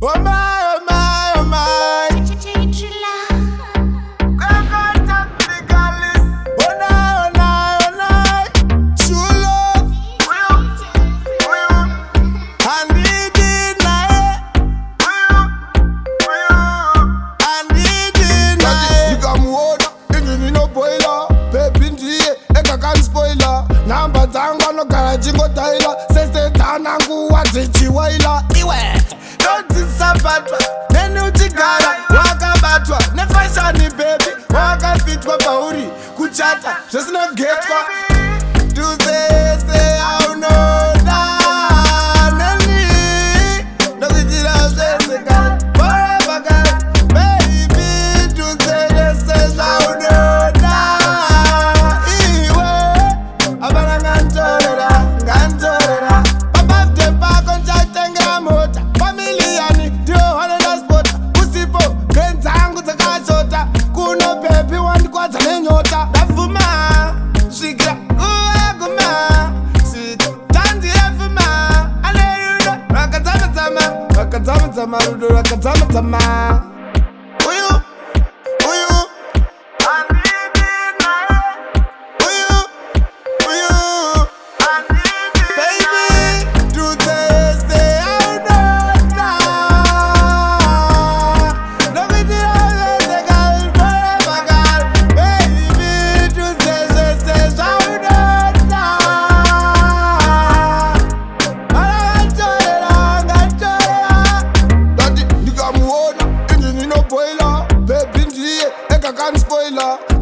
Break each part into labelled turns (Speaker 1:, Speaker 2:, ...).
Speaker 1: Oh my, oh my, oh my. Namba dzangu anogara chingotaila sesetana nguva dzichiwaila iwe ndodzisabatwa neni uchigara wakabatwa nefashani bebi wakafitwa pauri kuchata zvisinogetwa tuzese aunoda neni ndokuitira zvese kare forever kare baby tuzese zvaunoda ngantorera pababde pako ndatengera mota familiani ndio holiday spot usipo ngenzangu dzakashota kuno bebi wandikwadza nenyota ndavhuma svikira kuaguma sitandirevhuma aleyudo rakadzamadzama rudo rakadzamadzama uyu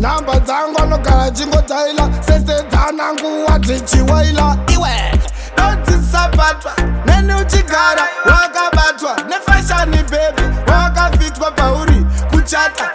Speaker 1: namba dzangu anogara chingotaila sesedzana nguva dzichiwaila iwe ndodzisabatwa neni uchigara wakabatwa nefashani bebi wakafitwa pauri kuchata